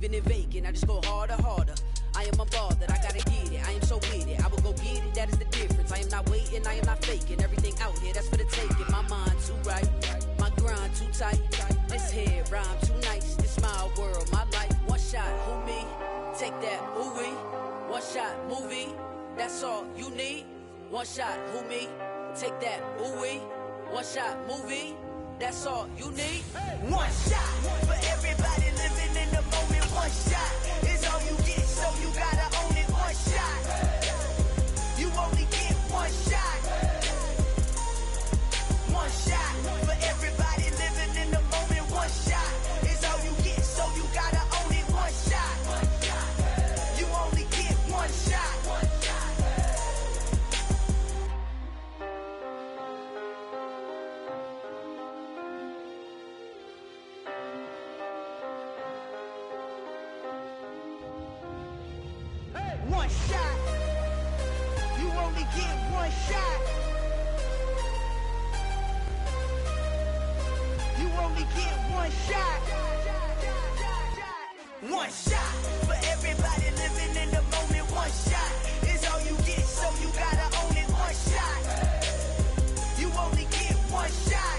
Been in vacant, I just go harder, harder. I am a ball that I gotta get it. I am so with it. I will go get it, that is the difference. I am not waiting, I am not faking. Everything out here, that's for the taking. My mind too right, my grind too tight. This head rhyme too nice. This my world, my life. One shot, who me? Take that, ooh wee. One shot, movie. That's all you need. One shot, who me? Take that, ooh wee. One shot, movie. That's all you need. One shot for everybody living in the moment. One shot is all you get, so you gotta own it. One shot, you only get one shot. One shot for everybody living in the moment. One shot is all you get, so you gotta own it. One shot, you only get one shot. One shot. You only get one shot. You only get one shot. One shot for everybody living in the moment. One shot is all you get, so you gotta own it. One shot. You only get one shot.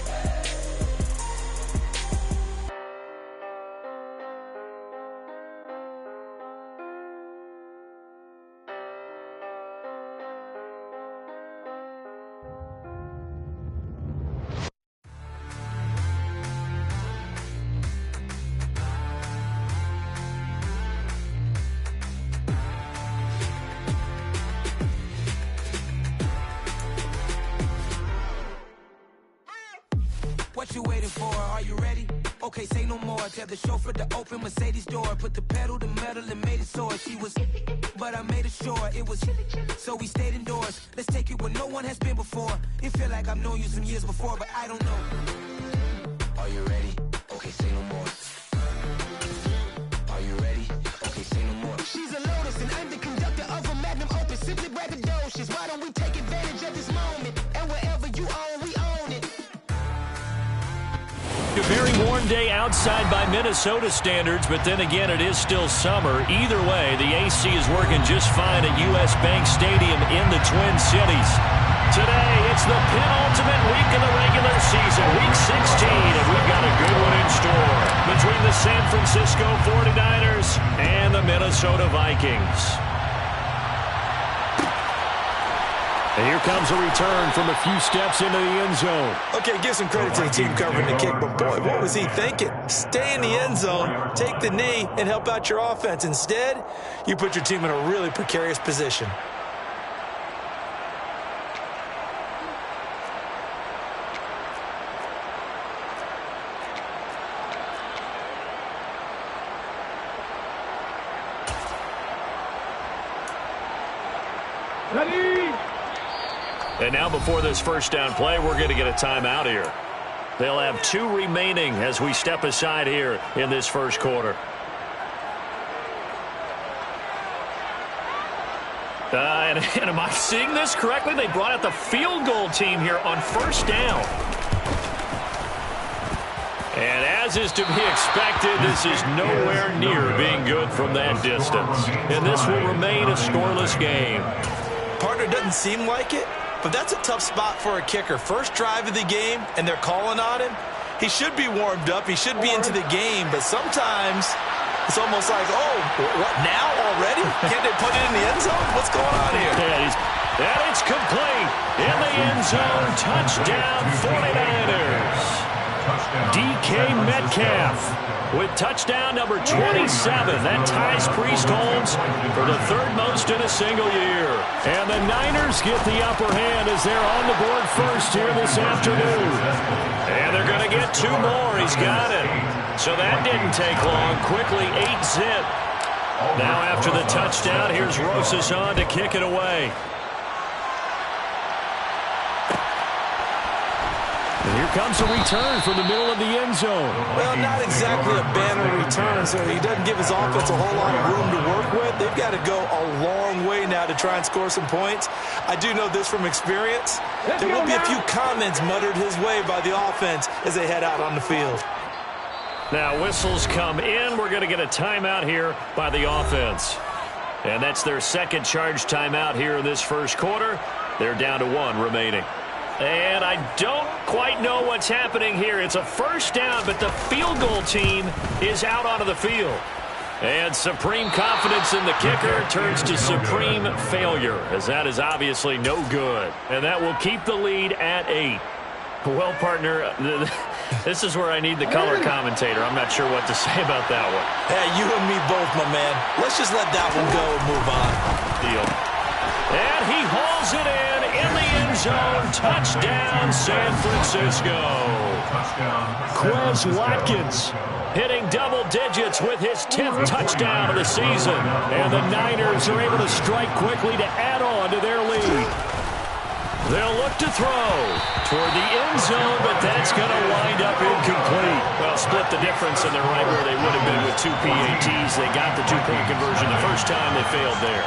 What you waiting for? Are you ready? Okay, say no more. Tell the chauffeur to open Mercedes door. Put the pedal to metal and made it soar. She was, but I made it sure it was. So we stayed indoors. Let's take it where no one has been before. It feel like I've known you some years before, but I don't know. Are you ready? Okay, say no more. Are you ready? Okay, say no more. She's a Lotus and I'm the conductor of a Magnum Opus. Simply braggadocious. Why don't we take advantage of this moment? And wherever you own, we own it. A very warm day outside by Minnesota standards, but then again, it is still summer. Either way, the AC is working just fine at U.S. Bank Stadium in the Twin Cities. Today, it's the penultimate week of the regular season, Week 16, and we've got a good one in store between the San Francisco 49ers and the Minnesota Vikings. And here comes a return from a few steps into the end zone. Okay, give some credit to the team covering the kick, but boy, what was he thinking? Stay in the end zone, take the knee, and help out your offense. Instead, you put your team in a really precarious position. And now before this first down play, we're going to get a timeout here. They'll have 2 remaining as we step aside here in this first quarter. And am I seeing this correctly? They brought out the field goal team here on first down. And as is to be expected, this is nowhere near being good from that distance. And this will remain a scoreless game. Partner, doesn't seem like it, but that's a tough spot for a kicker. First drive of the game, and they're calling on him. He should be warmed up. He should be into the game, but sometimes it's almost like, oh, what, now already? Can't they put it in the end zone? What's going on here? And it's complete. In the end zone, touchdown 49ers. DK Metcalf with touchdown number 27. That ties Priest Holmes for the 3rd most in a single year. And the Niners get the upper hand as they're on the board first here this afternoon. And they're going to get 2 more. He's got it. So that didn't take long. Quickly 8-zip. Now after the touchdown, here's Rosas on to kick it away. And here comes a return from the middle of the end zone. Well, not exactly a banner return, so he doesn't give his offense a whole lot of room to work with. They've got to go a long way now to try and score some points. I do know this from experience. There will be a few comments muttered his way by the offense as they head out on the field. Now whistles come in. We're going to get a timeout here by the offense. And that's their second charge timeout here in this first quarter. They're down to 1 remaining. And I don't quite know what's happening here. It's a first down, but the field goal team is out onto the field. And supreme confidence in the kicker turns to supreme failure, as that is obviously no good. And that will keep the lead at 8. Well, partner, this is where I need the color commentator. I'm not sure what to say about that one. Hey, you and me both, my man. Let's just let that one go and move on. Deal. And he hauls it in the end zone. Touchdown, San Francisco. Quez Watkins hitting double digits with his 10th touchdown of the season. And the Niners are able to strike quickly to add on to their lead. They'll look to throw toward the end zone, but that's going to wind up incomplete. Well, split the difference, and they're right where they would have been with 2 PATs. They got the 2-point conversion the first time. They failed there.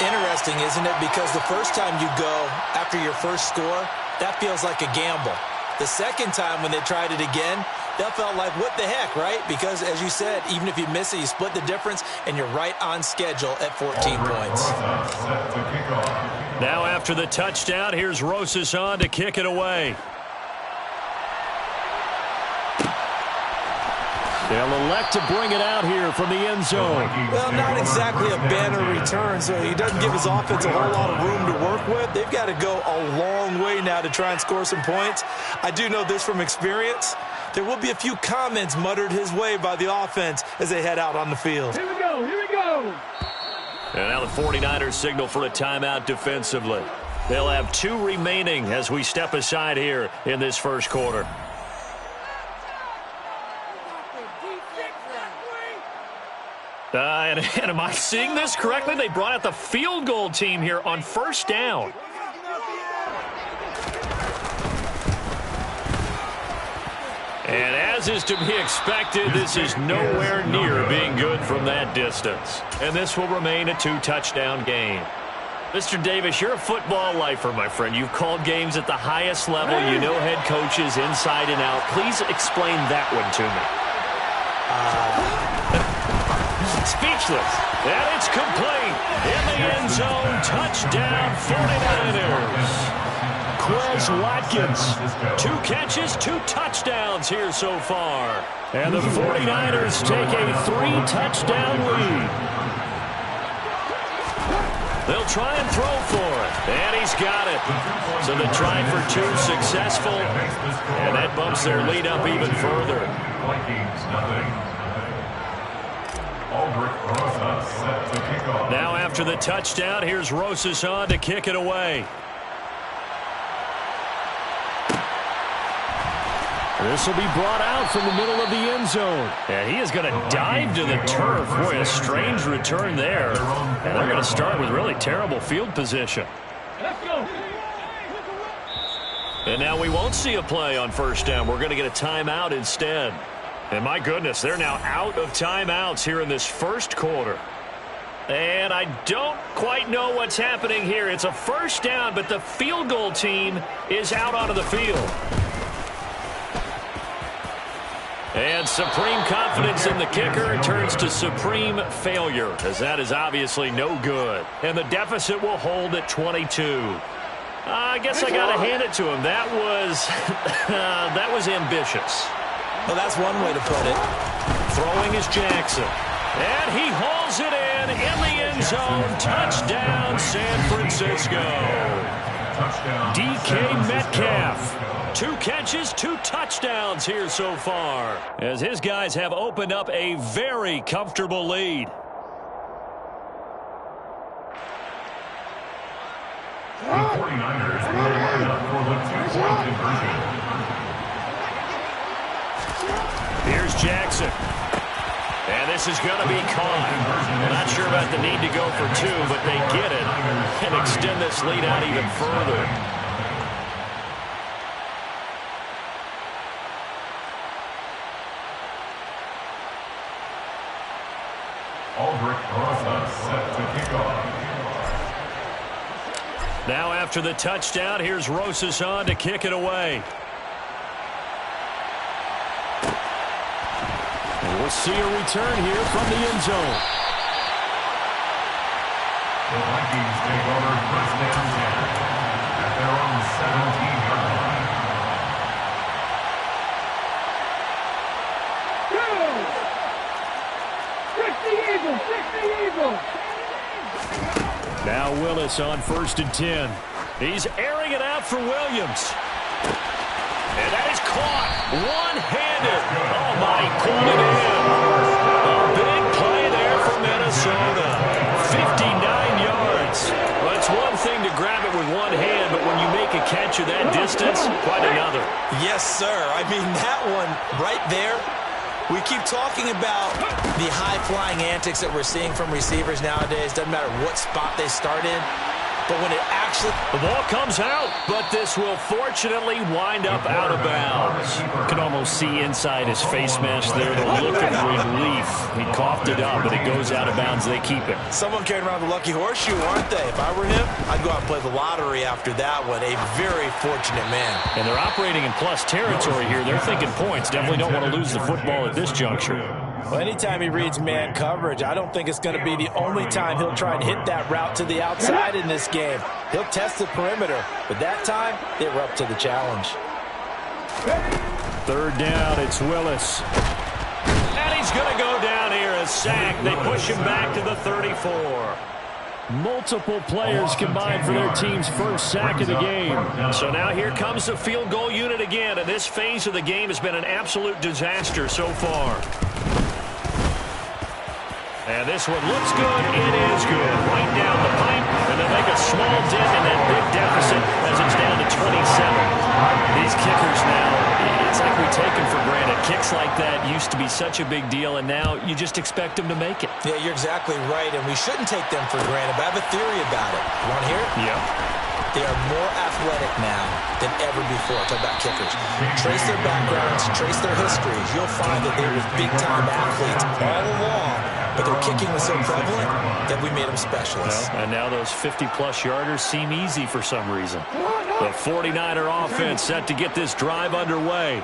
Interesting, isn't it? Because the first time you go after your first score, that feels like a gamble. The second time when they tried it again, that felt like, what the heck, right? Because, as you said, even if you miss it, you split the difference, and you're right on schedule at 14 points. Now after the touchdown, here's Rosas on to kick it away. They'll elect to bring it out here from the end zone. Well, not exactly a banner return, so he doesn't give his offense a whole lot of room to work with. They've got to go a long way now to try and score some points. I do know this from experience. There will be a few comments muttered his way by the offense as they head out on the field. Here we go, here we go. And now the 49ers signal for a timeout defensively. They'll have 2 remaining as we step aside here in this first quarter. And am I seeing this correctly? They brought out the field goal team here on first down. And as is to be expected, this is nowhere near being good from that distance. And this will remain a 2-touchdown game. Mr. Davis, you're a football lifer, my friend. You've called games at the highest level. You know head coaches inside and out. Please explain that one to me. Speechless. And it's complete. In the end zone, touchdown 49ers. Quez Watkins, 2 catches, 2 touchdowns here so far. And the 49ers take a 3-touchdown lead. They'll try and throw for it. And he's got it. So the try for 2 successful. And that bumps their lead up even further. Now after the touchdown, here's Rosas on to kick it away. This will be brought out from the middle of the end zone. And he is going to dive to the turf. Boy, a strange return there. And they're going to start with really terrible field position. Let's go. And now we won't see a play on first down. We're going to get a timeout instead. And my goodness, they're now out of timeouts here in this first quarter. And I don't quite know what's happening here. It's a first down, but the field goal team is out onto the field. And supreme confidence in the kicker turns to supreme failure, as that is obviously no good. And the deficit will hold at 22. I guess I got to hand it to him. That was ambitious. Well, that's one way to put it. Throwing is Jackson. And he hauls it in the end zone. Touchdown, San Francisco. DK Metcalf. 2 catches, 2 touchdowns here so far, as his guys have opened up a very comfortable lead. The 49ers will line up for the 2-point conversion. Here's Jackson. And this is going to be caught. I'm not sure about the need to go for 2, but they get it and extend this lead out even further. Set to kick off. Now after the touchdown, here's Rosas on to kick it away. see a return here from the end zone. The Vikings take over first down 10 at their own 17-yard line. Now Willis on 1st and 10. He's airing it out for Williams. And that is caught one-handed. Oh, my, pulled it in. A big play there for Minnesota. 59 yards. Well, it's one thing to grab it with one hand, but when you make a catch of that distance, quite another. Yes, sir. I mean, that one right there. We keep talking about the high-flying antics that we're seeing from receivers nowadays. Doesn't matter what spot they start in. But when it actually... The ball comes out, but this will fortunately wind up out of bounds. You can almost see inside his face mask there the look of relief. He coughed it up, but it goes out of bounds. They keep it. Someone carrying around the lucky horseshoe, aren't they? If I were him, I'd go out and play the lottery after that one. A very fortunate man. And they're operating in plus territory here. They're thinking points. Definitely don't want to lose the football at this juncture. Well, anytime he reads man coverage, I don't think it's going to be the only time he'll try and hit that route to the outside in this game. He'll test the perimeter, but that time, they were up to the challenge. 3rd down, it's Willis. And he's going to go down here, a sack. They push him back to the 34. Multiple players combined for their team's first sack of the game. So now here comes the field goal unit again, and this phase of the game has been an absolute disaster so far. And this one looks good. It is good. Right down the pipe, and they make a small dent in that big deficit as it's down to 27. These kickers now, it's like we take them for granted. Kicks like that used to be such a big deal, and now you just expect them to make it. Yeah, you're exactly right, and we shouldn't take them for granted, but I have a theory about it. You want to hear it? Yeah. They are more athletic now than ever before. Talk about kickers. Trace their backgrounds, trace their histories. You'll find that they were big-time athletes all along, but their kicking was so prevalent that we made them specialists. Well, and now those 50-plus yarders seem easy for some reason. The 49er offense set to get this drive underway.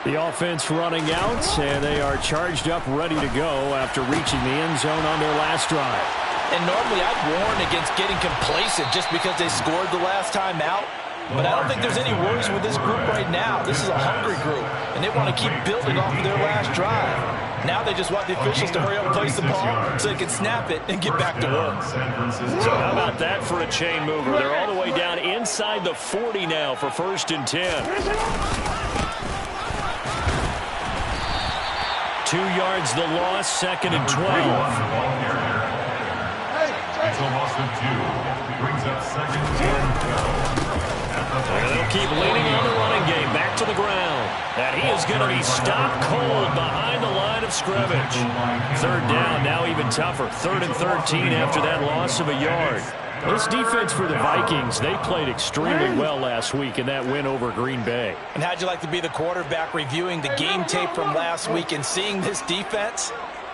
The offense running out, and they are charged up, ready to go after reaching the end zone on their last drive. And normally I'd warn against getting complacent just because they scored the last time out. But I don't think there's any worries with this group right now. This is a hungry group, and they want to keep building off of their last drive. Now they just want the officials to hurry up and place the ball so they can snap it and get back to work. So how about that for a chain mover? They're all the way down inside the 40 now for 1st and 10. 2 yards the loss, 2nd and 12. Until loss of 2. Brings up 2nd and 10. And they'll keep leaning on the running game. Back to the ground. And he is going to be stopped cold behind the line of scrimmage. 3rd down, now even tougher. 3rd and 13 after that loss of a yard. This defense for the Vikings, they played extremely well last week in that win over Green Bay. And how'd you like to be the quarterback reviewing the game tape from last week and seeing this defense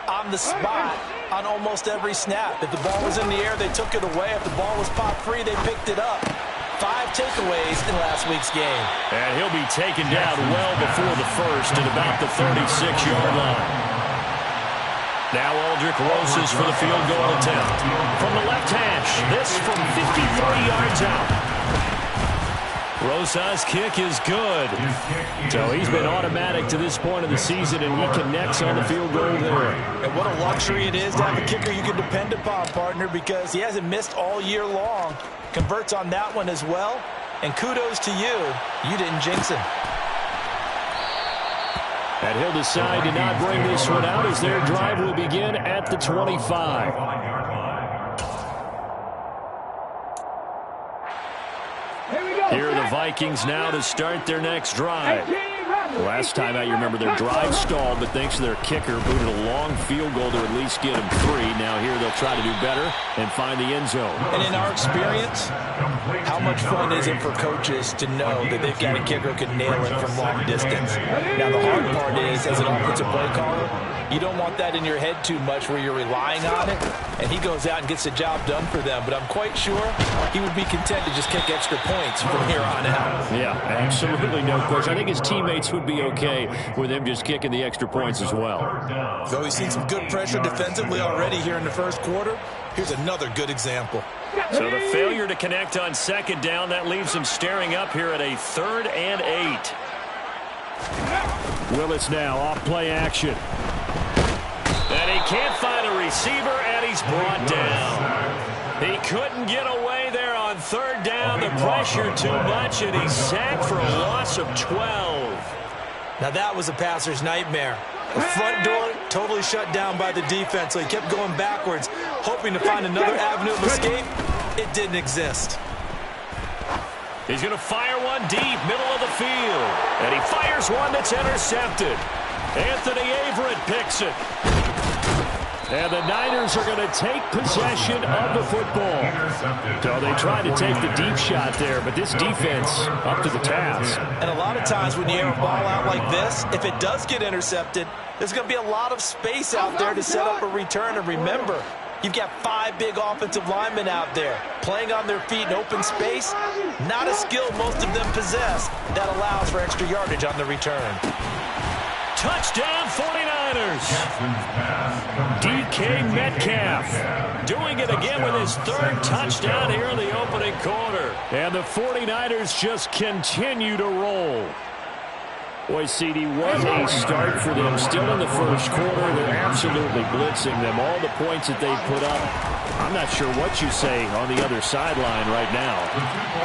on the spot on almost every snap? If the ball was in the air, they took it away. If the ball was popped free, they picked it up. 5 takeaways in last week's game. And he'll be taken down well before the first at about the 36-yard line. Now Aldrick Rosas for the field goal attempt. From the left hash, this from 53 yards out. Rosas' kick is good. So he's been automatic to this point of the season, and he connects on the field goal there. And what a luxury it is to have a kicker you can depend upon, partner, because he hasn't missed all year long. Converts on that one as well. And kudos to you. You didn't jinx him. And he'll decide to not bring this one out as their drive will begin at the 25. Here are the Vikings now to start their next drive. Last time out, you remember their drive stalled, but thanks to their kicker, booted a long field goal to at least get them 3. Now here they'll try to do better and find the end zone. And in our experience, how much fun is it for coaches to know that they've got a kicker who can nail it from long distance? Now the hard part is, as an offensive play caller, You don't want that in your head too much where you're relying on it, and he goes out and gets the job done for them. But I'm quite sure he would be content to just kick extra points from here on out. Yeah, absolutely no question. I think his teammates would be okay with him just kicking the extra points as well. So we've seen some good pressure defensively already here in the first quarter. Here's another good example. So the failure to connect on second down, that leaves him staring up here at a 3rd and 8. Willis now off play action. And he can't find a receiver, and he's brought down. He couldn't get away there on 3rd down. The pressure too much, and he's sacked for a loss of 12. Now that was a passer's nightmare. The front door totally shut down by the defense, so he kept going backwards, hoping to find another avenue of escape. It didn't exist. He's going to fire one deep, middle of the field. And he fires one that's intercepted. Anthony Averett picks it. And the Niners are going to take possession of the football. So they tried to take the deep shot there, but this defense up to the task. And a lot of times when you air a ball out like this, if it does get intercepted, there's going to be a lot of space out there to set up a return. And remember, you've got 5 big offensive linemen out there playing on their feet in open space. Not a skill most of them possess that allows for extra yardage on the return. Touchdown 49ers. DK Metcalf doing it again with his 3rd touchdown here in the opening quarter. And the 49ers just continue to roll. Boy, CD, what a start for them. Still in the first quarter, they're absolutely blitzing them. All the points that they put up, I'm not sure what you say on the other sideline right now.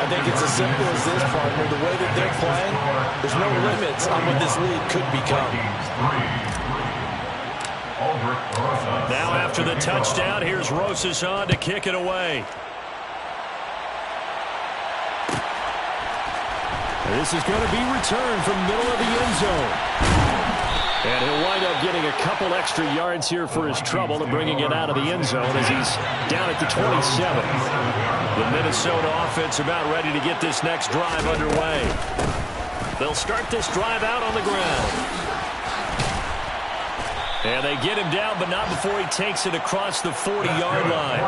I think it's as simple as this, partner. The way that they're playing, there's no limits on what this league could become. Now after the touchdown, here's Rosas on to kick it away. This is going to be returned from the middle of the end zone. And he'll wind up getting a couple extra yards here for his trouble and bringing it out of the end zone as he's down at the 27. The Minnesota offense about ready to get this next drive underway. They'll start this drive out on the ground. And they get him down, but not before he takes it across the 40-yard line.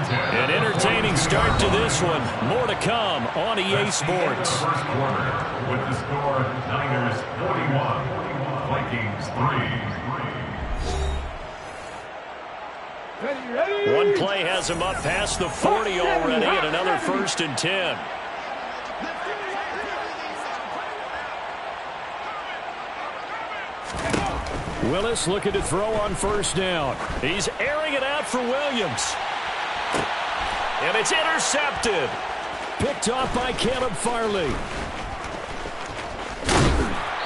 An entertaining start to this one. More to come on EA Sports. First quarter with the score Niners 41, Vikings 3. One play has him up past the 40 already, and another 1st and 10. Willis looking to throw on 1st down. He's airing it out for Williams. And it's intercepted. Picked off by Caleb Farley.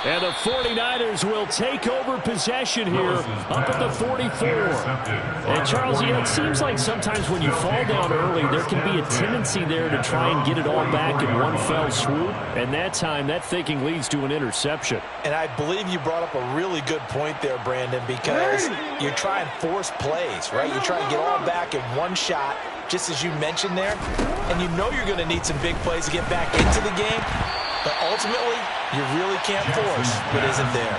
And the 49ers will take over possession here up at the 44. And Charles, it seems like sometimes when you fall down early, there can be a tendency there to try and get it all back in one fell swoop. And that time, that thinking leads to an interception. And I believe you brought up a really good point there, Brandon, because you're trying to force plays, right? You're trying to get all back in one shot, just as you mentioned there. And you know you're going to need some big plays to get back into the game. But ultimately, you really can't force what isn't there.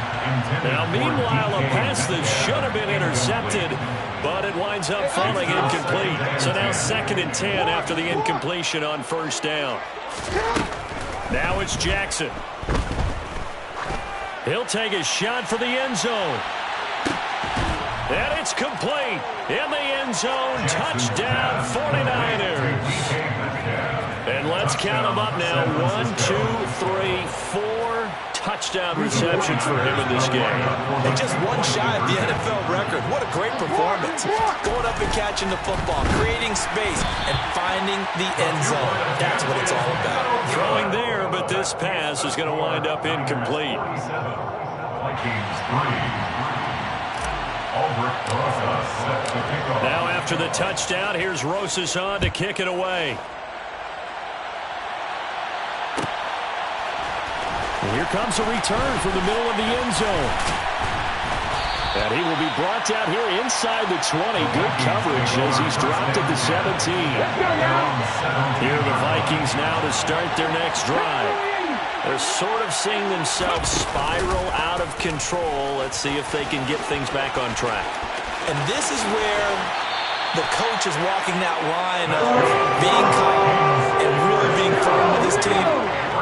Now, meanwhile, a pass that should have been intercepted, but it winds up falling incomplete. So now 2nd and 10 after the incompletion on 1st down. Now it's Jackson. He'll take a shot for the end zone. And it's complete. In the end zone, touchdown 49ers. And let's count them up now. 1, 2, 3, 4 touchdown receptions for him in this game. And just one shy of the NFL record. What a great performance. Going up and catching the football, creating space, and finding the end zone. That's what it's all about. Throwing there, but this pass is going to wind up incomplete. Now after the touchdown, here's Rosas on to kick it away. And here comes a return from the middle of the end zone. And he will be brought down here inside the 20. Good coverage as he's dropped at the 17. Here are the Vikings now to start their next drive. They're sort of seeing themselves spiral out of control. Let's see if they can get things back on track. And this is where the coach is walking that line of being calm and really being firm with his team.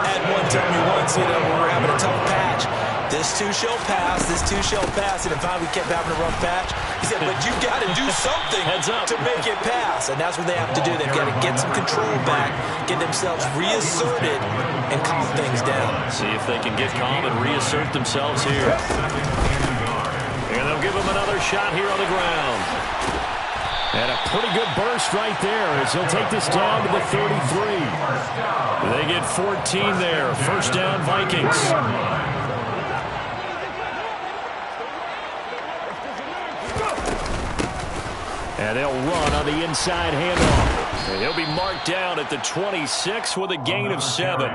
Ed one told me once, when we were having a tough patch, this too shall pass, this too shall pass. And if we kept having a rough patch, he said, but you got to do something to make it pass. And that's what they have to do. They've got to get some control back, get themselves reasserted, and calm things down. See if they can get calm and reassert themselves here. And they'll give him another shot here on the ground. And a pretty good burst right there as he'll take this down to the 33. They get 14 there. First down, Vikings. And they'll run on the inside handoff. And he'll be marked down at the 26 with a gain of 7.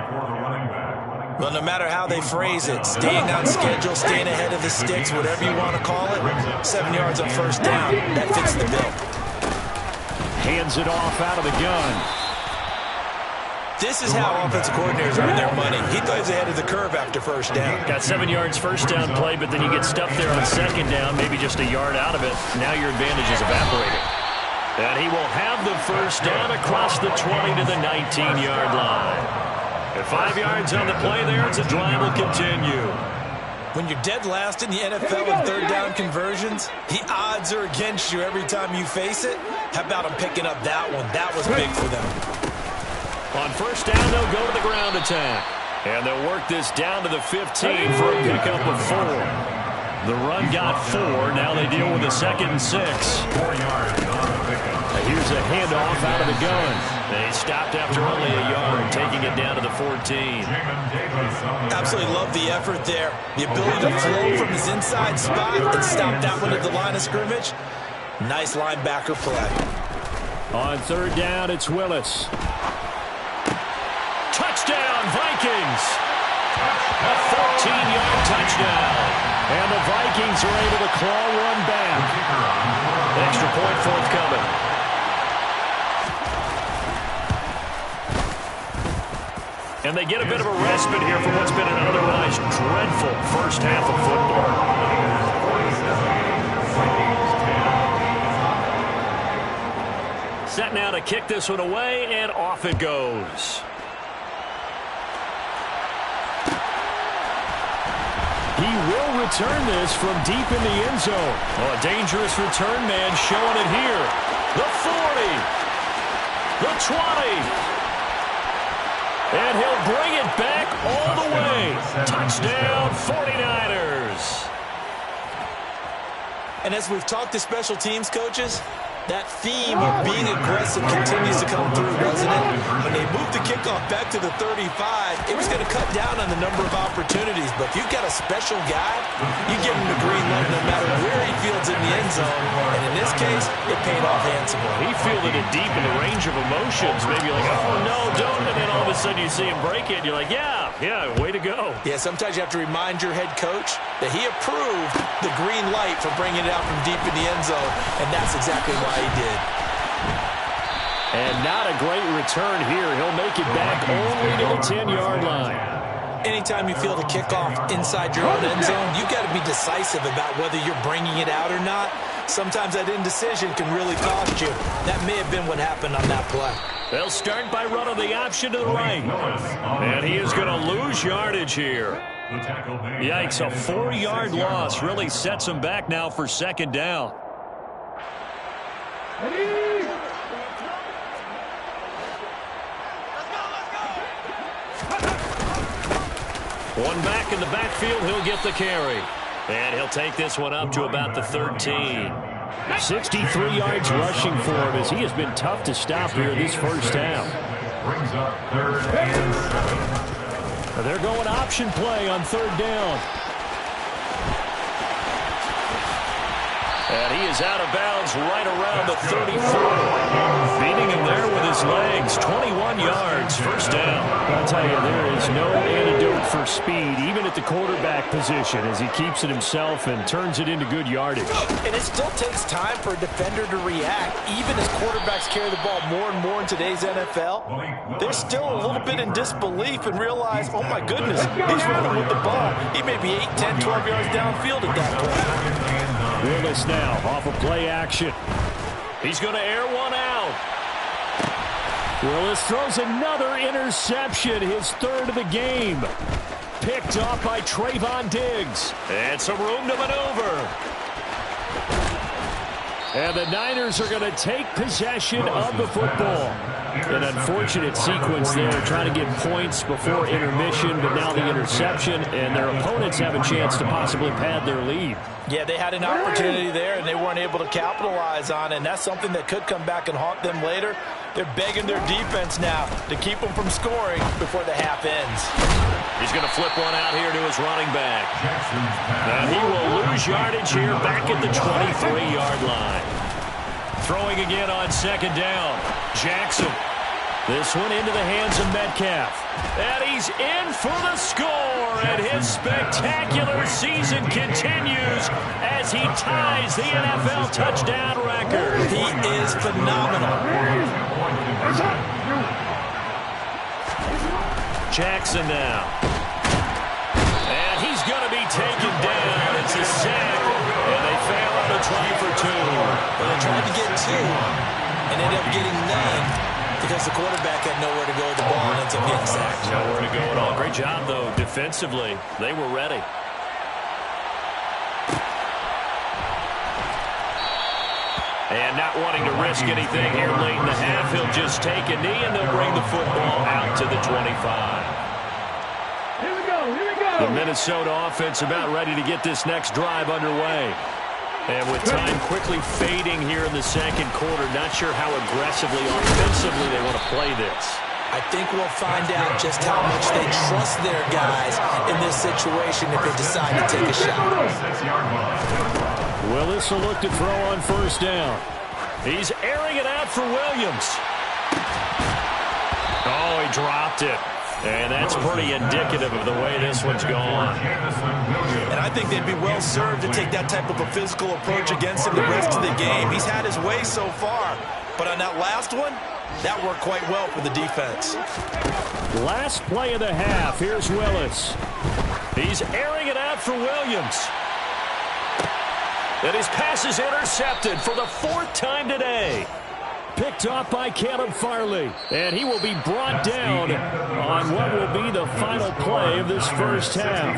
Well, no matter how they phrase it, staying on schedule, staying ahead of the sticks, whatever you want to call it, 7 yards on first down, that fits the bill. Hands it off out of the gun. This is how offensive coordinators earn their money. He goes ahead of the curve after first down. Got 7 yards first down play, but then you get stuffed there on second down, maybe just a yard out of it. Now your advantage is evaporated. And he will have the first down across the 20 to the 19-yard line. At 5 yards on the play there, the drive will continue. When you're dead last in the NFL in third down conversions, the odds are against you every time you face it. How about them picking up that one? That was big for them. On first down, they'll go to the ground attack. And they'll work this down to the 15 for a pickup of 4. The run got 4. Now they deal with a 2nd and 6. 4 yards on the pickup. Here's a handoff out of the gun. They stopped after only a yard, taking it down to the 14. Absolutely love the effort there. The ability to flow from his inside spot and stop that one at the line of scrimmage. Nice linebacker play. On third down, it's Willis. Touchdown, Vikings! A 14-yard touchdown. And the Vikings are able to claw one back. Extra point forthcoming. And they get a bit of a respite here for what's been an otherwise dreadful first half of football. Set now to kick this one away, and off it goes. He will return this from deep in the end zone. Oh, a dangerous return man showing it here. The 40. The 20. And he'll bring it back all the way. Touchdown, 49ers. And as we've talked to special teams coaches, that theme of being aggressive continues to come through, doesn't it? When they moved the kickoff back to the 35, it was going to cut down on the number of opportunities. But if you've got a special guy, you give him the green light no matter where he fields in the end zone. And in this case, it paid off handsomely. He fielded it deep in the range of emotions. Maybe like, oh, no, don't. And then all of a sudden you see him break it. And you're like, yeah, way to go. Yeah, sometimes you have to remind your head coach that he approved the green light for bringing it out from deep in the end zone. And that's exactly why he did. And not a great return here. He'll make it back only to the 10-yard line. Anytime you field a kickoff inside your own end zone, you've got to be decisive about whether you're bringing it out or not. Sometimes that indecision can really cost you. That may have been what happened on that play. They'll start by running the option to the right. And he is going to lose yardage here. Yikes, a 4-yard loss really sets him back now for second down. One back in the backfield, he'll get the carry. And he'll take this one up to about the 13. 63 yards rushing for him as he has been tough to stop here this first half. Brings up 3rd and 7. They're going option play on third down. And he is out of bounds right around the 34. Beating him there with his legs. 21 yards, first down. I'll tell you, there is no antidote for speed, even at the quarterback position, as he keeps it himself and turns it into good yardage. And it still takes time for a defender to react. Even as quarterbacks carry the ball more and more in today's NFL, they're still a little bit in disbelief and realize, oh my goodness, he's running with the ball. He may be 8, 10, 12 yards downfield at that point. Willis now off of play action. He's going to air one out. Willis throws another interception, his third of the game. Picked off by Trayvon Diggs. And some room to maneuver. And the Niners are going to take possession of the football. An unfortunate sequence there, trying to get points before intermission, but now the interception, and their opponents have a chance to possibly pad their lead. Yeah, they had an opportunity there, and they weren't able to capitalize on it, and that's something that could come back and haunt them later. They're begging their defense now to keep them from scoring before the half ends. He's going to flip one out here to his running back. And he will lose yardage here back at the 23-yard line. Throwing again on second down. Jackson. This one into the hands of Metcalf. And he's in for the score. And his spectacular season continues as he ties the NFL touchdown record. He is phenomenal. Jackson now. And he's going to be taken down. It's a sack. And they fail on a try for two. Well, they tried to get two and ended up getting none because the quarterback had nowhere to go with the ball and ends up getting sacked. Nowhere to go at all. Great job, though, defensively. They were ready. And not wanting to risk anything here late in the half, he'll just take a knee, and they'll bring the football out to the 25. Here we go, here we go. The Minnesota offense about ready to get this next drive underway. And with time quickly fading here in the second quarter, not sure how aggressively, offensively they want to play this. I think we'll find out just how much they trust their guys in this situation if they decide to take a shot. Willis will look to throw on first down. He's airing it out for Williams. Oh, he dropped it. And that's pretty indicative of the way this one's gone. And I think they'd be well served to take that type of a physical approach against him the rest of the game. He's had his way so far, but on that last one, that worked quite well for the defense. Last play of the half. Here's Willis. He's airing it out for Williams. And his pass is intercepted for the fourth time today. Picked off by Caleb Farley. And he will be brought down on what will be the final play of this first half.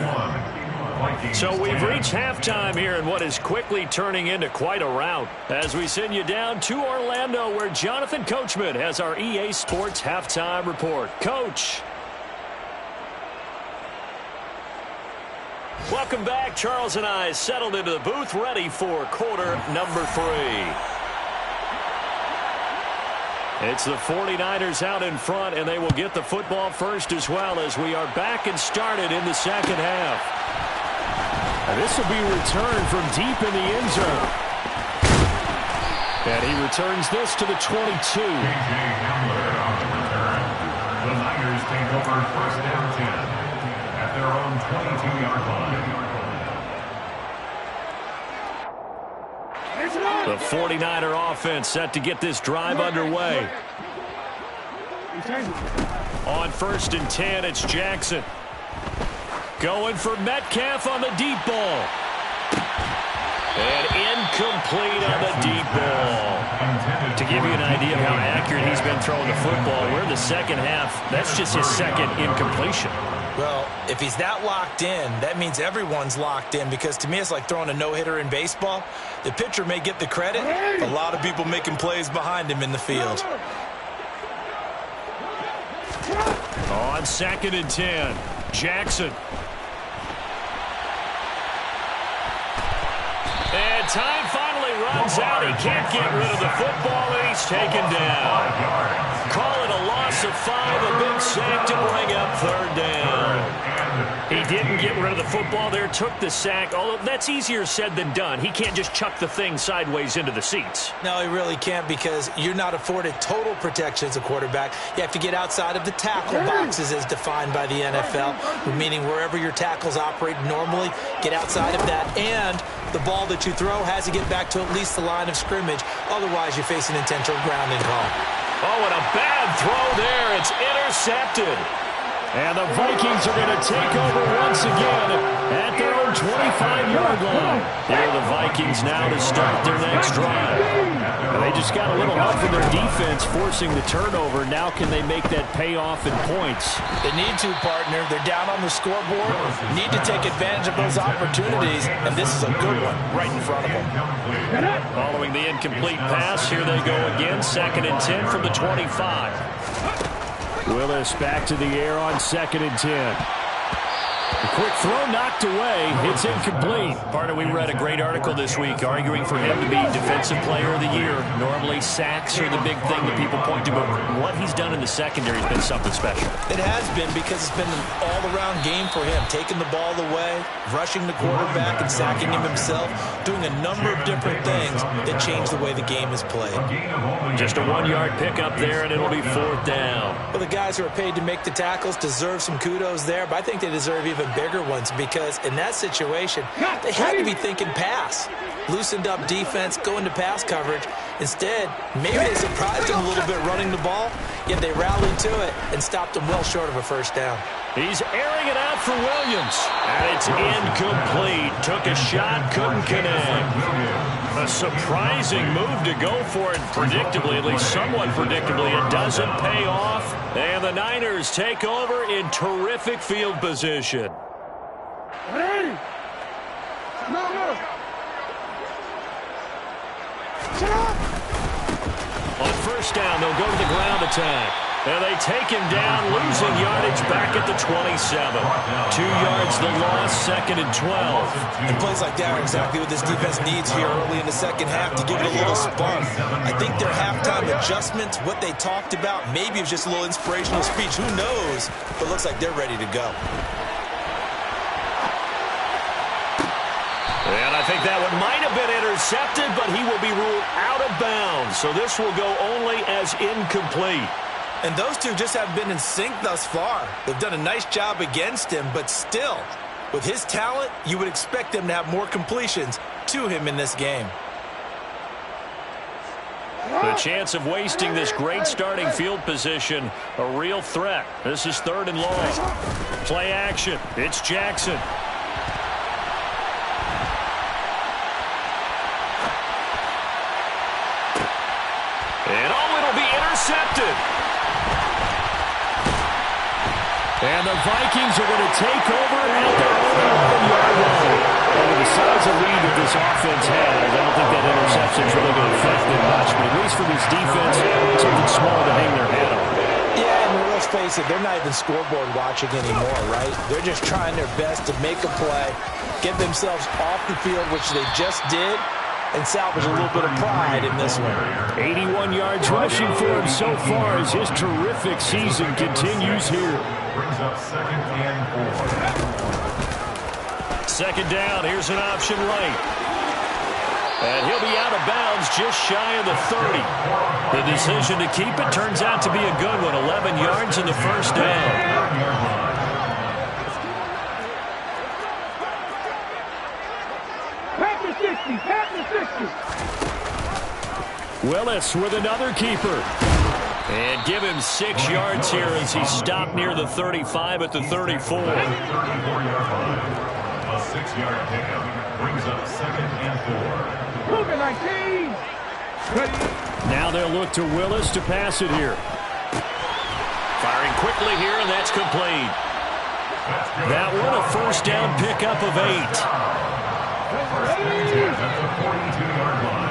So we've reached halftime here in what is quickly turning into quite a rout. As we send you down to Orlando, where Jonathan Coachman has our EA Sports halftime report. Coach. Welcome back. Charles and I settled into the booth, ready for quarter number 3. It's the 49ers out in front, and they will get the football first as well as we are back and started in the second half. And this will be returned from deep in the end zone. And he returns this to the 22. J.J. Hamler on the return. The Niners take over first down 10 at their own 22-yard line. The 49er offense set to get this drive underway. On first and 10, it's Jackson. Going for Metcalf on the deep ball. And incomplete on the deep ball. To give you an idea of how accurate he's been throwing the football, we're in the second half. That's just his second incompletion. Well, if he's that locked in, that means everyone's locked in, because to me it's like throwing a no-hitter in baseball. The pitcher may get the credit, a lot of people making plays behind him in the field. On second and 10, Jackson. And time finally runs out. He can't get rid of the football, and he's taken down. Call it a loss of 5, a big sack to bring up third down. He didn't get rid of the football there, took the sack, although that's easier said than done. He can't just chuck the thing sideways into the seats. No, he really can't because you're not afforded total protection as a quarterback. You have to get outside of the tackle boxes as defined by the NFL, meaning wherever your tackles operate normally, get outside of that. And the ball that you throw has to get back to at least the line of scrimmage. Otherwise, you're facing intentional grounding call. Oh, and a bad throw there. It's intercepted. And the Vikings are going to take over once again at their own 25-yard line. Here are the Vikings now to start their next drive. And they just got a little help from their defense forcing the turnover. Now can they make that payoff in points? They need to, partner. They're down on the scoreboard. Need to take advantage of those opportunities, and this is a good one right in front of them. Following the incomplete pass, here they go again. 2nd and 10 from the 25. Willis back to the air on 2nd and 10. A quick throw knocked away. It's incomplete. Partner, we read a great article this week arguing for him to be Defensive Player of the Year. Normally, sacks are the big thing that people point to, but what he's done in the secondary has been something special. It has been because it's been an all-around game for him. Taking the ball away, rushing the quarterback, and sacking him himself, doing a number of different things that change the way the game is played. Just a 1-yard pickup there, and it'll be 4th down. Well, the guys who are paid to make the tackles deserve some kudos there, but I think they deserve even bigger ones because in that situation, they had to be thinking pass. Loosened up defense, going to pass coverage. Instead, maybe they surprised him a little bit running the ball, yet they rallied to it and stopped him well short of a 1st down. He's airing it out for Williams, and it's incomplete. Took a shot, couldn't connect. A surprising move to go for it, predictably, at least somewhat predictably. It doesn't pay off, and the Niners take over in terrific field position. On 1st down, they'll go to the ground attack. And they take him down, losing yardage back at the 27. 2 yards the loss, 2nd and 12. And plays like that are exactly what this defense needs here early in the second half to give it a little spark. I think their halftime adjustments, what they talked about, maybe it was just a little inspirational speech. Who knows? But it looks like they're ready to go. And I think that one might have been intercepted, but he will be ruled out of bounds. So this will go only as incomplete. And those two just haven't been in sync thus far. They've done a nice job against him, but still, with his talent, you would expect them to have more completions to him in this game. The chance of wasting this great starting field position, a real threat. This is 3rd and long. Play action. It's Jackson. And it'll be intercepted. And the Vikings are going to take over at their own 11-yard line. And with the size of lead that this offense has, I don't think that interception is really going to affect them much. But at least for this defense, something small to hang their hat on. Yeah, and let's face it, they're not even scoreboard watching anymore, right? They're just trying their best to make a play, get themselves off the field, which they just did, and salvage a little bit of pride in this one. 81 yards rushing for him so far as his terrific season continues here. Brings up 2nd and 4. 2nd down, here's an option right. And he'll be out of bounds just shy of the 30. The decision to keep it turns out to be a good one. 11 yards in the 1st down. Willis with another keeper. And give him 6 yards here as he stopped near the 35 at the 34. 34-yard line. A 6-yard pickup brings up 2nd and 4. Now they'll look to Willis to pass it here. Firing quickly here, and that's complete. That one a 1st down pickup of 8. 1st and 10 at the 42-yard line.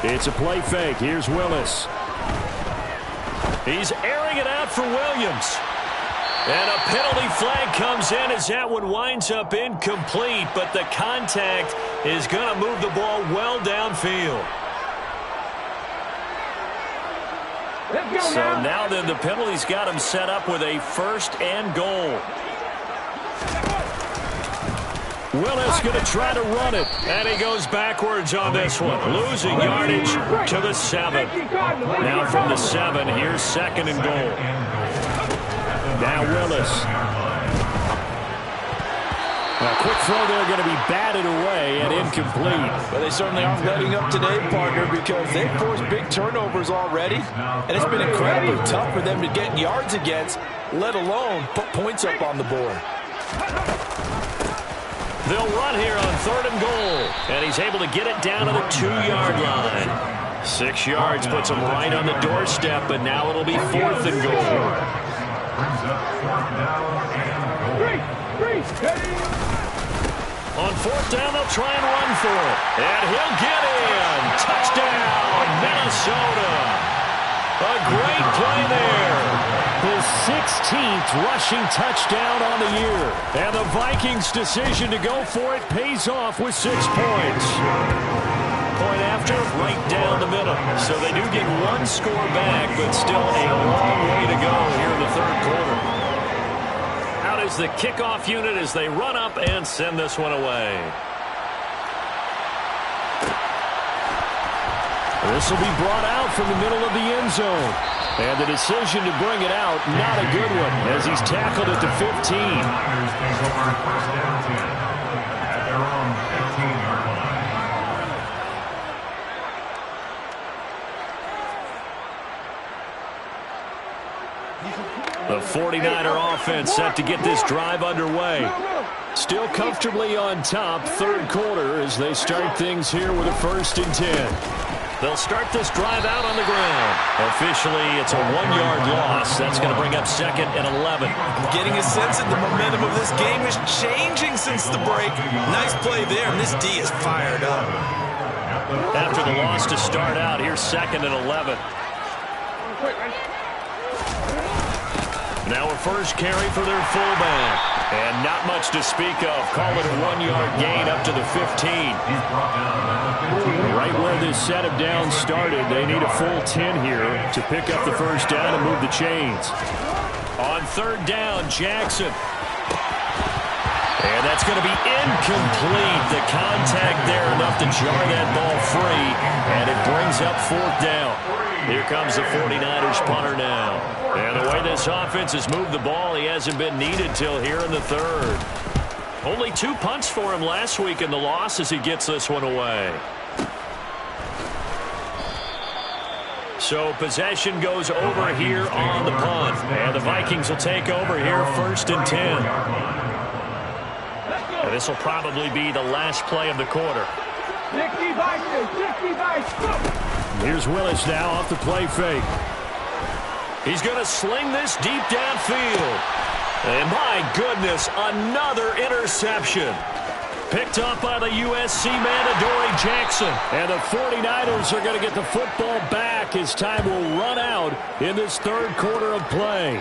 It's a play fake. Here's Willis. He's airing it out for Williams. And a penalty flag comes in as that one winds up incomplete, but the contact is going to move the ball well downfield. So now then the penalty's got him set up with a 1st and goal. Willis going to try to run it, and he goes backwards on this one, losing yardage to the 7. Now from the 7, here's 2nd and goal. Now Willis. A quick throw there going to be batted away and incomplete. Well, they certainly aren't letting up today, partner, because they've forced big turnovers already, and it's been incredibly tough for them to get yards against, let alone put points up on the board. They'll run here on 3rd and goal, and he's able to get it down to the 2-yard line. 6 yards puts him right on the doorstep, but now it'll be 4th and goal. On 4th down, they'll try and run for it, and he'll get in. Touchdown, Minnesota. A great play there. His 16th rushing touchdown on the year. And the Vikings' decision to go for it pays off with 6 points. Point after, right down the middle. So they do get 1 score back, but still a long way to go here in the 3rd quarter. Out is the kickoff unit as they run up and send this one away. This will be brought out from the middle of the end zone. And the decision to bring it out, not a good one, as he's tackled at the 15. The 49er offense set to get this drive underway. Still comfortably on top, 3rd quarter, as they start things here with a 1st and 10. They'll start this drive out on the ground. Officially, it's a 1-yard loss. That's going to bring up 2nd and 11. Getting a sense that the momentum of this game is changing since the break. Nice play there, and this D is fired up. After the loss to start out, here's 2nd and 11. Now a 1st carry for their fullback. And not much to speak of. Call it a 1-yard gain up to the 15. Right where this set of downs started, they need a full 10 here to pick up the 1st down and move the chains. On 3rd down, Jackson. And that's going to be incomplete. The contact there enough to jar that ball free. And it brings up 4th down. Here comes the 49ers punter now. And the way this offense has moved the ball, he hasn't been needed till here in the 3rd. Only 2 punts for him last week in the loss as he gets this one away. So possession goes over here on the punt. And the Vikings will take over here 1st and 10. And this will probably be the last play of the quarter. Here's Willis now off the play fake. He's going to sling this deep downfield. And my goodness, another interception. Picked up by the USC man, Adoree Jackson. And the 49ers are going to get the football back as time will run out in this 3rd quarter of play.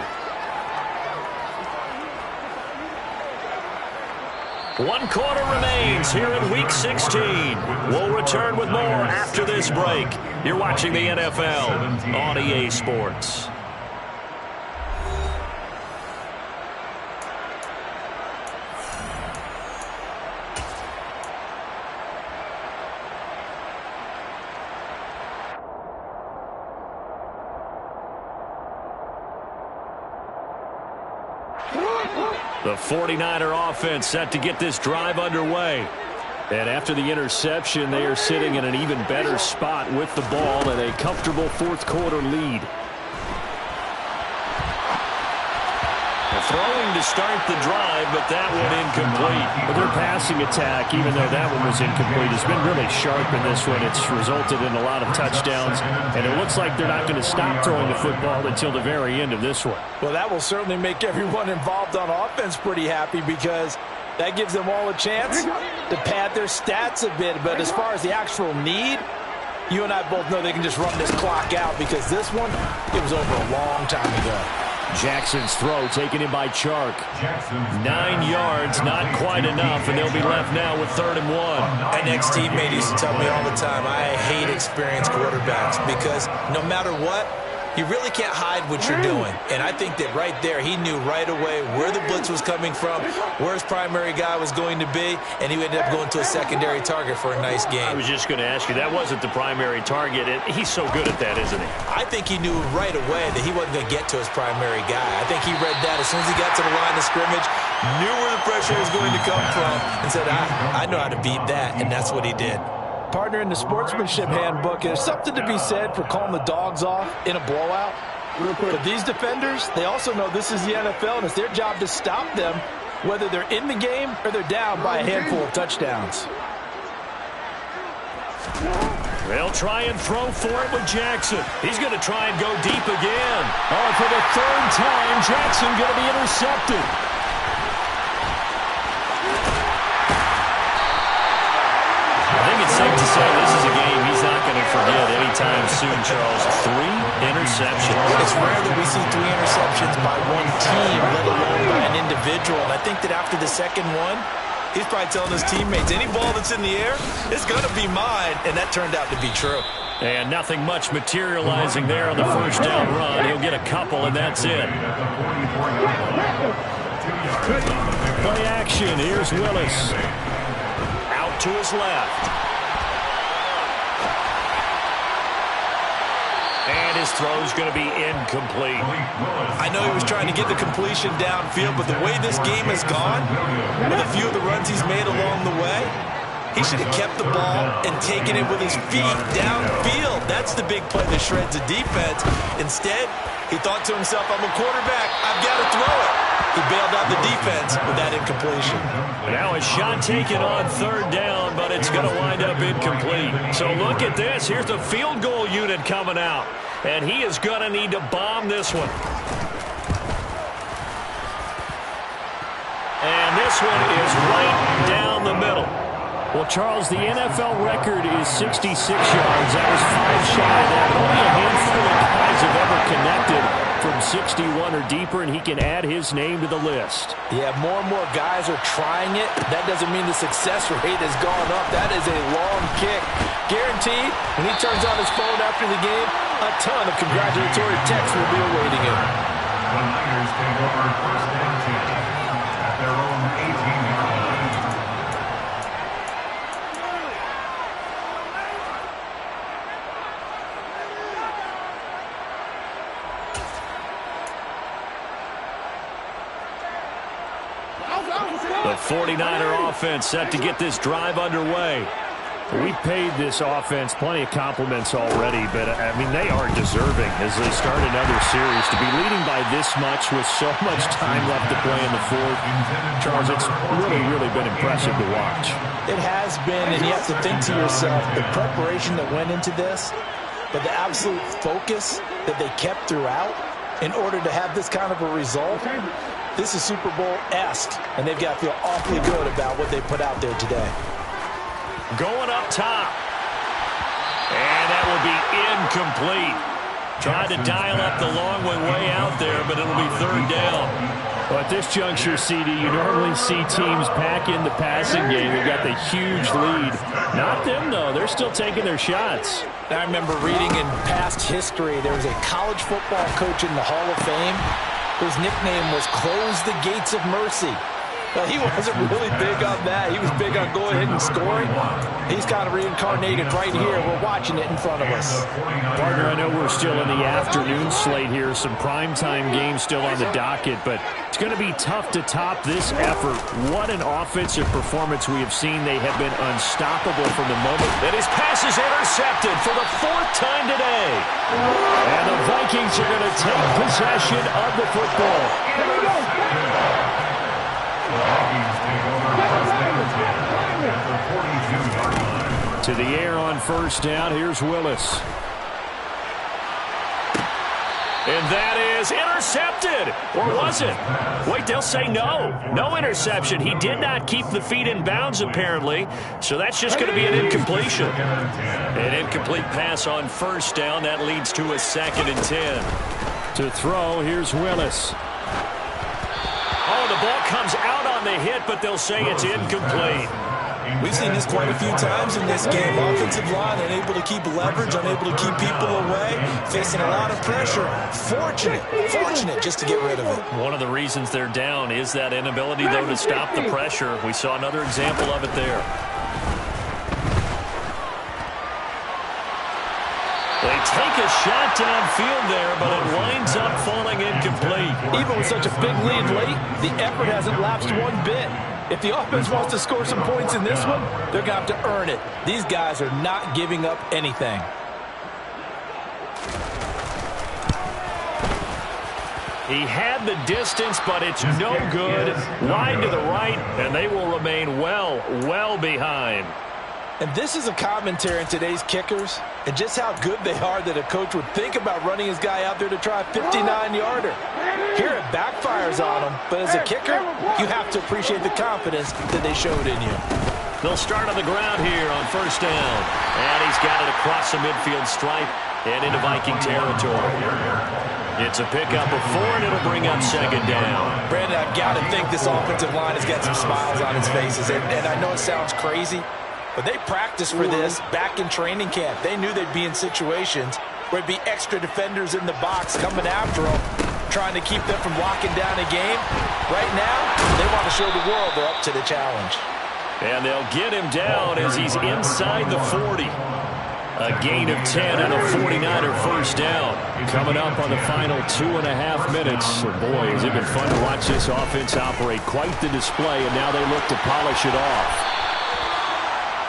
1 quarter remains here in Week 16. We'll return with more after this break. You're watching the NFL on EA Sports. The 49er offense set to get this drive underway. And after the interception, they are sitting in an even better spot with the ball and a comfortable 4th quarter lead. Throwing to start the drive, but that one incomplete. But their passing attack, even though that one was incomplete, has been really sharp in this one. It's resulted in a lot of touchdowns, and it looks like they're not going to stop throwing the football until the very end of this one. Well, that will certainly make everyone involved on offense pretty happy because that gives them all a chance to pad their stats a bit. But as far as the actual need, you and I both know they can just run this clock out because this one, it was over a long time ago. Jackson's throw taken in by Chark. 9 yards, not quite enough, and they'll be left now with 3rd and 1. An ex-teammate used to tell me all the time, I hate experienced quarterbacks because no matter what, You really can't hide what you're doing. And I think that right there, he knew right away where the blitz was coming from, where his primary guy was going to be, and he ended up going to a secondary target for a nice game. I was just going to ask you, that wasn't the primary target. He's so good at that, isn't he? I think he knew right away that he wasn't going to get to his primary guy. I think he read that as soon as he got to the line of scrimmage, knew where the pressure was going to come from, and said, I know how to beat that, and that's what he did. Partner, in the sportsmanship handbook, there's something to be said for calling the dogs off in a blowout. But these defenders, they also know this is the NFL, and it's their job to stop them, whether they're in the game or they're down by a handful of touchdowns. They'll try and throw for it with Jackson. He's going to try and go deep again. Oh, for the third time, Jackson going to be intercepted. I think it's safe to say this is a game he's not going to forget anytime soon, Charles. 3 interceptions. It's rare that we see 3 interceptions by one team, let alone by an individual. And I think that after the second one, he's probably telling his teammates, any ball that's in the air, it's going to be mine. And that turned out to be true. And nothing much materializing there on the first down run. He'll get a couple, and that's it. Play action. Here's Willis. Out to his left. And his throw's going to be incomplete. I know he was trying to get the completion downfield, but the way this game has gone, with a few of the runs he's made along the way, he should have kept the ball and taken it with his feet downfield. That's the big play that shreds the defense. Instead, he thought to himself, I'm a quarterback, I've got to throw it. He bailed out the defense with that incompletion. Now a shot taken on third down, but it's going to wind up incomplete. So look at this. Here's the field goal unit coming out. And he is going to need to bomb this one. And this one is right down the middle. Well, Charles, the NFL record is 66 yards. That was 5 shy of that. Only a handful of guys have ever connected from 61 or deeper, and he can add his name to the list. Yeah, more and more guys are trying it. That doesn't mean the success rate has gone up. That is a long kick. Guaranteed, when he turns on his phone after the game, a ton of congratulatory texts will be awaiting him. The Niners take over first and 10 at their own 18-yard line. The 49er offense set to get this drive underway. We've paid this offense plenty of compliments already, but, I mean, they are deserving as they start another series. To be leading by this much with so much time left to play in the fourth, Charles, it's really been impressive to watch. It has been, and you have to think to yourself, the preparation that went into this, but the absolute focus that they kept throughout in order to have this kind of a result. This is Super Bowl-esque, and they've got to feel awfully good about what they put out there today. Going up top. And that will be incomplete. Tried to dial up the long one way out there, but it'll be third down. Well, at this juncture, CD, you normally see teams pack in the passing game. They've got the huge lead. Not them, though. They're still taking their shots. I remember reading in past history, there was a college football coach in the Hall of Fame whose nickname was Close the Gates of Mercy. Well, he wasn't really big on that. He was big on going ahead and scoring. He's kind of reincarnated right here. We're watching it in front of us. Partner, I know we're still in the afternoon slate here. Some primetime games still on the docket, but it's going to be tough to top this effort. What an offensive performance we have seen. They have been unstoppable from the moment that his pass is intercepted for the 4th time today. And the Vikings are going to take possession of the football. To the air on first down. Here's Willis. And that is intercepted. Or was it? Wait, they'll say no. No interception. He did not keep the feet in bounds, apparently. So that's just going to be an incompletion. An incomplete pass on first down. That leads to a 2nd and 10. To throw, here's Willis. Oh, the ball comes out on the hit, but they'll say it's incomplete. We've seen this quite a few times in this game. Offensive line unable to keep leverage, unable to keep people away, facing a lot of pressure. Fortunate just to get rid of it. One of the reasons they're down is that inability, though, to stop the pressure. We saw another example of it there. They take a shot downfield there, but it winds up falling incomplete. Even with such a big lead late, the effort hasn't lapsed one bit. If the offense wants to score some points in this one, they're going to have to earn it. These guys are not giving up anything. He had the distance, but it's no good. Wide to the right, and they will remain well behind. And this is a commentary on today's kickers and just how good they are that a coach would think about running his guy out there to try a 59-yarder. Here it backfires on him, but as a kicker, you have to appreciate the confidence that they showed in you. They'll start on the ground here on first down. And he's got it across the midfield stripe and into Viking territory. It's a pickup of 4, and it'll bring up second down. Brandon, I've got to think this offensive line has got some smiles on its faces. And I know it sounds crazy, but they practiced for this back in training camp. They knew they'd be in situations where it'd be extra defenders in the box coming after them, trying to keep them from locking down a game. Right now, they want to show the world they're up to the challenge. And they'll get him down as he's inside the 40. A gain of 10 and a 49er first down. Coming up on the final 2.5 minutes. Boy, has it been fun to watch this offense operate. Quite the display, and now they look to polish it off.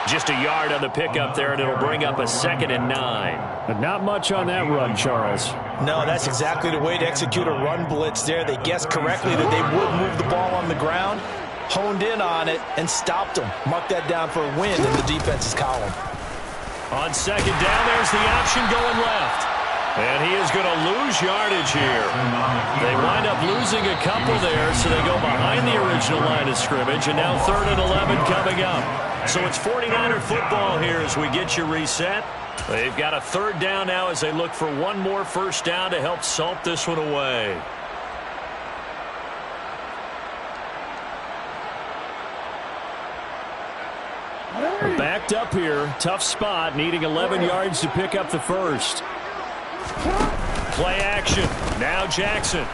Just a yard on the pickup there, and it'll bring up a 2nd and 9. But not much on that run, Charles. No, that's exactly the way to execute a run blitz there. They guessed correctly that they would move the ball on the ground, honed in on it, and stopped them. Mark that down for a win in the defense's column. On second down, there's the option going left. And he is going to lose yardage here. They wind up losing a couple there, so they go behind the original line of scrimmage, and now 3rd and 11 coming up. So it's 49er football here as we get you reset. They've got a 3rd down now as they look for one more first down to help salt this one away. Backed up here, tough spot, needing 11 yards to pick up the first. Play action. Now Jackson.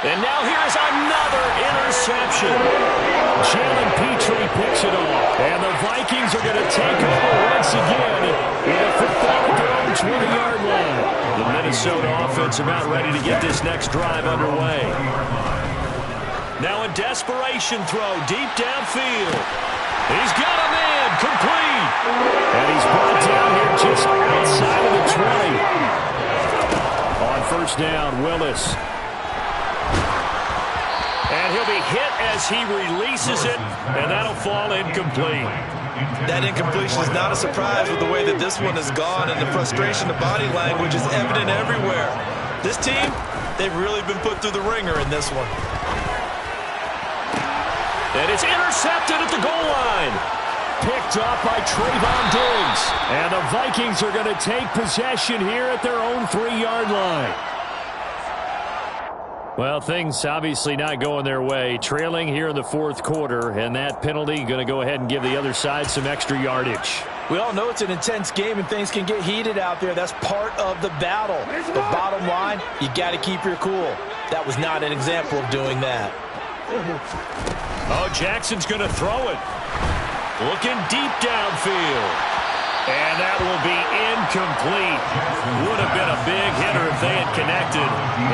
And now here's another interception. Jalen Petrie picks it off. And the Vikings are going to take over once again with a football at their own 20-yard line. The Minnesota offense about ready to get this next drive underway. Now a desperation throw deep downfield. He's got a man, complete. And he's brought down here just outside of the 20. On first down, Willis. And he'll be hit as he releases it, and that'll fall incomplete. That incompletion is not a surprise with the way that this one has gone, and the frustration, the body language is evident everywhere. This team, they've really been put through the ringer in this one. And it's intercepted at the goal line. Picked up by Trayvon Diggs. And the Vikings are going to take possession here at their own 3-yard line. Well, things obviously not going their way. Trailing here in the 4th quarter, and that penalty going to go ahead and give the other side some extra yardage. We all know it's an intense game and things can get heated out there. That's part of the battle. But bottom line, you got to keep your cool. That was not an example of doing that. Oh, Jackson's going to throw it. Looking deep downfield. And that will be incomplete. Would have been a big hitter if they had connected.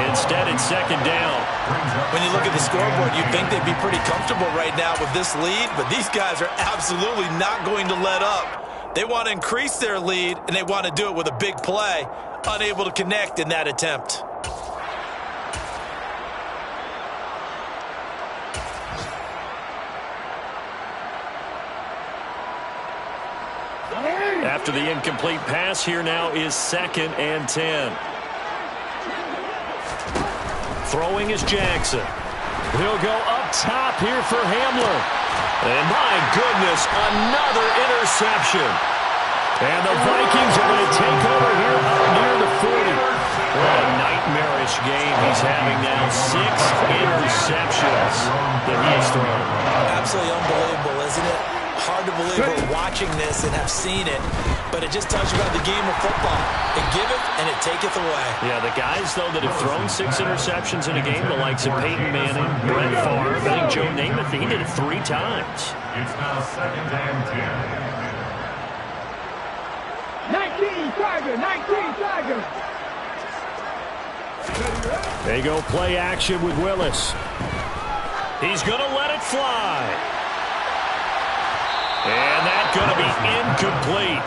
Instead, it's 2nd down. When you look at the scoreboard, you'd think they'd be pretty comfortable right now with this lead, but these guys are absolutely not going to let up. They want to increase their lead, and they want to do it with a big play. Unable to connect in that attempt. After the incomplete pass, here now is 2nd and 10. Throwing is Jackson. He'll go up top here for Hamler. And my goodness, another interception. And the Vikings are going to take over here up near the 40. What a nightmarish game he's having now. 6 interceptions that he has thrown. Absolutely unbelievable, isn't it? Hard to believe we're watching this and have seen it, but it just tells you about the game of football. It giveth and it taketh away. Yeah, the guys, though, that have thrown 6 interceptions in a game, the likes of Peyton Manning, Brett Favre, I think Joe Namath, he did it 3 times. It's now 2nd and 10. 19 Tiger, 19 Tiger. They go play action with Willis. He's going to let it fly. And that's going to be incomplete.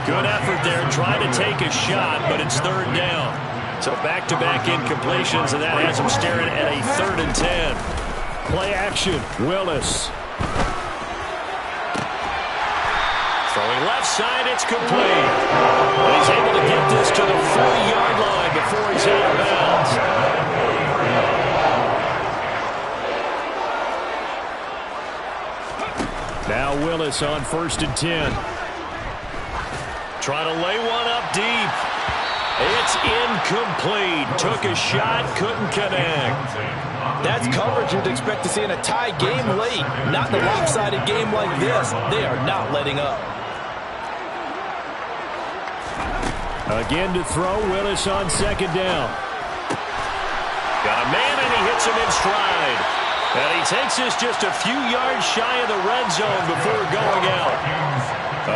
Good effort there, trying to take a shot, but it's 3rd down. So back-to-back incompletions, and that has him staring at a 3rd and 10. Play action, Willis. Throwing left side, it's complete. And he's able to get this to the 40-yard line before he's out of bounds. Now Willis on 1st and 10. Trying to lay one up deep. It's incomplete. Took a shot, couldn't connect. That's coverage you'd expect to see in a tie game late. Not in a lopsided game like this. They are not letting up. Again to throw, Willis on 2nd down. Got a man, and he hits him in stride. And he takes this just a few yards shy of the red zone before going out.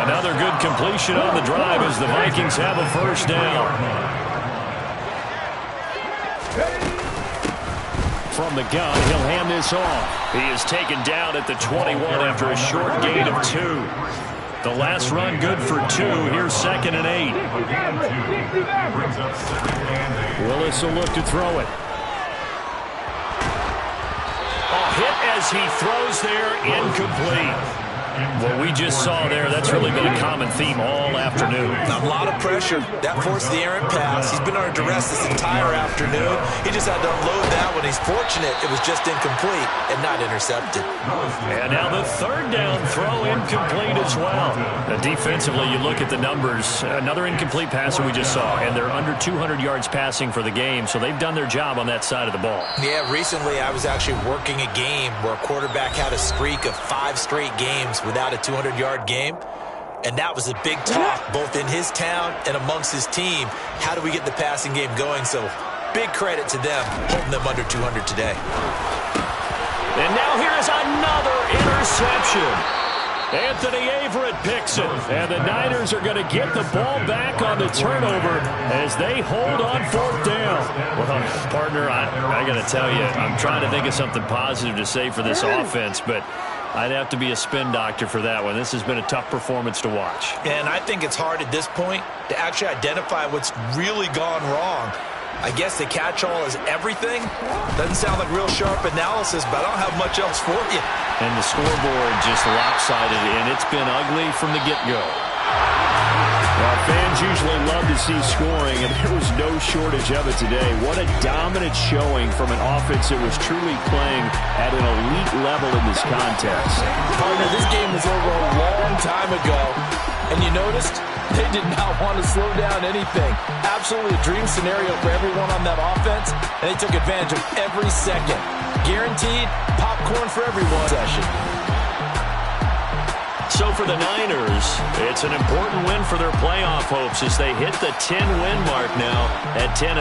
Another good completion on the drive as the Vikings have a 1st down. From the gun, he'll hand this off. He is taken down at the 21 after a short gain of 2. The last run good for 2. Here's 2nd and 8. Willis will look to throw it. Hit as he throws there, incomplete. What we just saw there, that's really been a common theme all afternoon. A lot of pressure. That forced the errant pass. He's been under duress this entire afternoon. He just had to unload that one. He's fortunate it was just incomplete and not intercepted. And now the 3rd down throw incomplete as well. Defensively, you look at the numbers. Another incomplete pass that we just saw, and they're under 200 yards passing for the game, so they've done their job on that side of the ball. Yeah, recently I was actually working a game where a quarterback had a streak of 5 straight games without a 200-yard game, and that was a big talk both in his town and amongst his team. How do we get the passing game going? So big credit to them, holding them under 200 today. And now here is another interception. Anthony Averett picks it, and the Niners are going to get the ball back on the turnover as they hold on 4th down. Well, partner, I got to tell you, I'm trying to think of something positive to say for this offense, but I'd have to be a spin doctor for that one. This has been a tough performance to watch. And I think it's hard at this point to actually identify what's really gone wrong. I guess the catch-all is everything. Doesn't sound like real sharp analysis, but I don't have much else for you. And the scoreboard just lopsided, and it's been ugly from the get-go. Well, fans usually love to see scoring, and there was no shortage of it today. What a dominant showing from an offense that was truly playing at an elite level in this contest. Partner, this game was over a long time ago, and you noticed they did not want to slow down anything. Absolutely a dream scenario for everyone on that offense, and they took advantage of every second. Guaranteed popcorn for everyone session. So for the Niners, it's an important win for their playoff hopes as they hit the 10-win mark now at 10-5.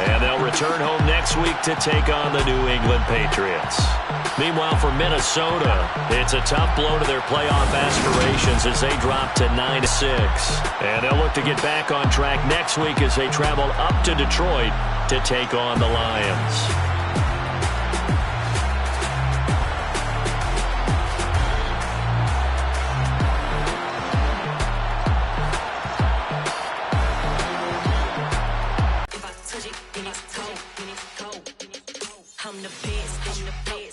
And they'll return home next week to take on the New England Patriots. Meanwhile, for Minnesota, it's a tough blow to their playoff aspirations as they drop to 9-6. And they'll look to get back on track next week as they travel up to Detroit to take on the Lions. I'm the best.